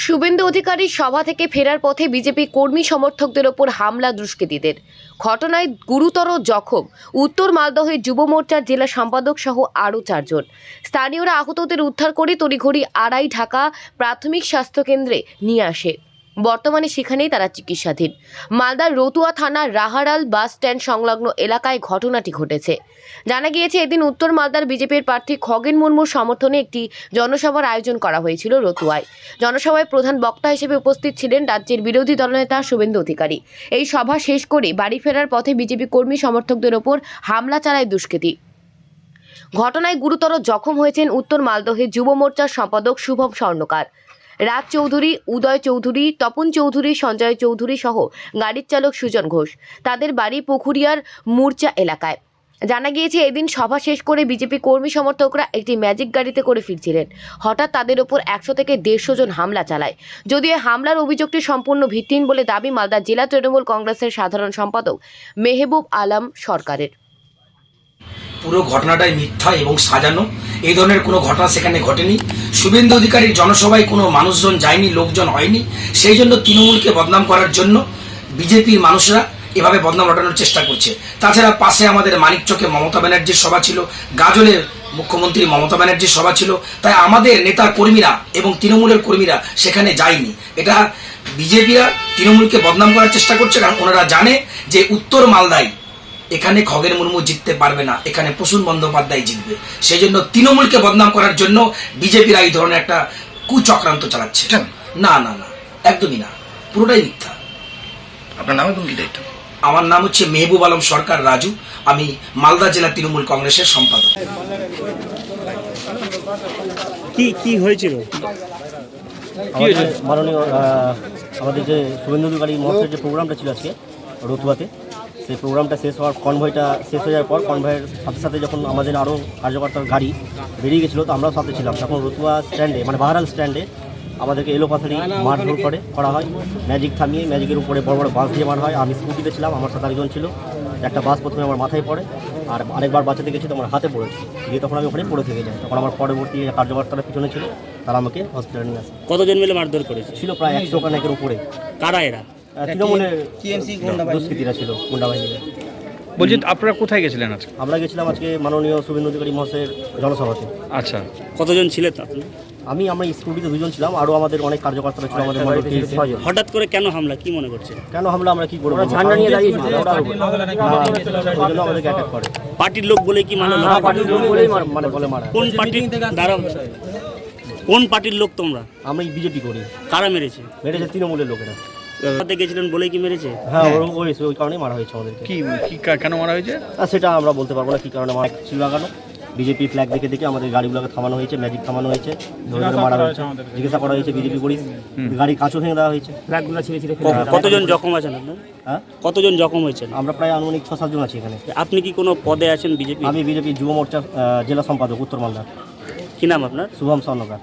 শুভেন্দু অধিকারীর সভা থেকে ফেরার পথে বিজেপি কর্মী সমর্থকদের ওপর হামলা দুষ্কৃতীদের। ঘটনায় গুরুতর জখম উত্তর মালদহের যুব মোর্চার জেলা সম্পাদক সহ আরও 4 জন। স্থানীয়রা আহতদের উদ্ধার করে তড়িঘড়ি আড়াই ঢাকা প্রাথমিক স্বাস্থ্য কেন্দ্রে নিয়ে আসে। বর্তমানে সেখানেই তারা চিকিৎসাধীন। মালদার রতুয়া থানার রাহারাল বাস স্ট্যান্ড সংলগ্ন এলাকায় ঘটনাটি ঘটেছে। জানা গিয়েছে, এদিন উত্তর মালদার বিজেপির প্রার্থী খগেন মুর্মুর সমর্থনে একটি জনসভার আয়োজন করা হয়েছিল রতুয়ায়। জনসভায় প্রধান বক্তা হিসেবে উপস্থিত ছিলেন রাজ্যের বিরোধী দলনেতা শুভেন্দু অধিকারী। এই সভা শেষ করে বাড়ি ফেরার পথে বিজেপি কর্মী সমর্থকদের ওপর হামলা চালায় দুষ্কৃতী। ঘটনায় গুরুতর জখম হয়েছেন উত্তর মালদহের যুব মোর্চার সম্পাদক শুভম স্বর্ণকার, রাজ চৌধুরী, উদয় চৌধুরী, তপন চৌধুরী, সঞ্জয় চৌধুরী সহ গাড়ির চালক সুজন ঘোষ। তাদের বাড়ি পুকুরিয়ার মূর্চা এলাকায়। জানা গিয়েছে, এদিন সভা শেষ করে বিজেপি কর্মী সমর্থকরা একটি ম্যাজিক গাড়িতে করে ফিরছিলেন। হঠাৎ তাদের ওপর 100 থেকে 150 জন হামলা চালায়। যদিও হামলার অভিযোগটি সম্পূর্ণ ভিত্তিহীন বলে দাবি মালদা জেলা তৃণমূল কংগ্রেসের সাধারণ সম্পাদক মেহবুব আলম সরকারের। পুরো ঘটনাটাই মিথ্যা এবং সাজানো। এই ধরনের কোনো ঘটনা সেখানে ঘটেনি। শুভেন্দু অধিকারীর জনসভায় কোনো মানুষজন যায়নি, লোকজন হয়নি। সেই জন্য তৃণমূলকে বদনাম করার জন্য বিজেপির মানুষরা এভাবে বদনাম রটানোর চেষ্টা করছে। তাছাড়া পাশে আমাদের মানিকচকে মমতা ব্যানার্জির সভা ছিল, গাজলের মুখ্যমন্ত্রী মমতা ব্যানার্জির সভা ছিল। তাই আমাদের নেতা কর্মীরা এবং তৃণমূলের কর্মীরা সেখানে যায়নি। এটা বিজেপিরা তৃণমূলকে বদনাম করার চেষ্টা করছে, কারণ ওনারা জানে যে উত্তর মালদায় এখানে খগেন মুর্মু জিততে পারবে না, এখানে প্রসূন বন্দ্যোপাধ্যায় জিতবে। সেই জন্য তৃণমূলকে বদনাম করার জন্য বিজেপিরা এই ধরনের একটা কুচক্রান্ত চালাচ্ছে। না না না, একদমই না, পুরোটাই মিথ্যা। আপনার নাম এবং কি দায়িত্ব? আমার নাম হচ্ছে মেহবুব আলম সরকার রাজু, আমি মালদা জেলা তৃণমূল কংগ্রেসের সম্পাদক। কি হয়েছিল? মাননীয় আমাদের যে শুভেন্দু অধিকারী মহাশয়ের যে প্রোগ্রামটা ছিল আজকে রতুয়াতে, সেই প্রোগ্রামটা শেষ হওয়ার কনভয়টা শেষ হয়ে যাওয়ার পর কনভয়ের সাথে সাথে যখন আমাদের আরও কার্যকর্তার গাড়ি বেরিয়ে গেছিলো, তো আমরাও সাথে ছিলাম। তখন রতুয়া স্ট্যান্ডে মানে বাহারাল স্ট্যান্ডে আমাদেরকে এলোপাথারি মারধর করা হয়। ম্যাজিক থামিয়ে ম্যাজিকের উপরে বড় বড় বাস দিয়ে মারা হয়। আমি স্কুটিতে ছিলাম, আমার সাথে আরেকজন ছিল। একটা বাস প্রথমে আমার মাথায় পড়ে, আর আরেকবার বাঁচাতে গেছি তো আমার হাতে পড়েছে, দিয়ে তখন আমি ওখানে পড়ে থেকে যাই। তখন আমার পরবর্তী কার্যকর্তারা পিছনে ছিল, তারা আমাকে হসপিটালে নিয়ে আসে। কতজন মিলে মারধর করেছে? ছিল প্রায় 100 খানেকের উপরে। কারা এরা? তৃণমূলের দুষ্কৃতীরা ছিল, গুন্ডা বাহিনীরা। বলছি, আপনারা কোথায় গেছিলেন আজকে? আমরা গেছিলাম আজকে মাননীয় শুভেন্দু অধিকারী মহাশয়ের জনসভাতে। আচ্ছা, কতজন ছিলেন আপনি? আমরা স্কুটিতে 2 জন ছিলাম, আরও আমাদের অনেক কার্যকর্তারা ছিল। আমাদের মধ্যে 6 জন। হঠাৎ করে কেন হামলা, কি মনে করছেন? কেন হামলা আমরা কি করবো? ঝান্ডা নিয়ে দাঁড়িয়েছি, আমাদেরকে অ্যাটাক করে। পার্টির লোক বলে কি মানে? পার্টির লোক বলেই মানে বলে মারা। কোন পার্টির দ্বারা? কোন পার্টির লোক তোমরা? আমরা বিজেপি করি। কারা মেরেছে? তৃণমূলের লোকেরা। গেছিলেন বলেই কি মেরেছে? হ্যাঁ, ওই কারণেই মারা হয়েছে আমাদেরকে। কেন মারা হয়েছে সেটা আমরা বলতে পারবো না কি কারণে মারা ছিল। লাগানো বিজেপি ফ্ল্যাগ দেখে আমাদের গাড়িগুলোকে থামানো হয়েছে, ম্যাজিক থামানো হয়েছে, ধরে মারা হয়েছে, জিজ্ঞাসা করা হয়েছে বিজেপি পুলিশ, গাড়ির কাঁচও ভেঙে দেওয়া হয়েছে। কতজন জখম আছেন আপনার? হ্যাঁ, কতজন জখম হয়েছেন? আমরা প্রায় আনুমানিক 6-7 জন আছি এখানে। আপনি কি কোনো পদে আছেন বিজেপি? আমি বিজেপি যুব মোর্চার জেলা সম্পাদক উত্তর মালদার। কি নাম আপনার? শুভম স্বর্ণকার।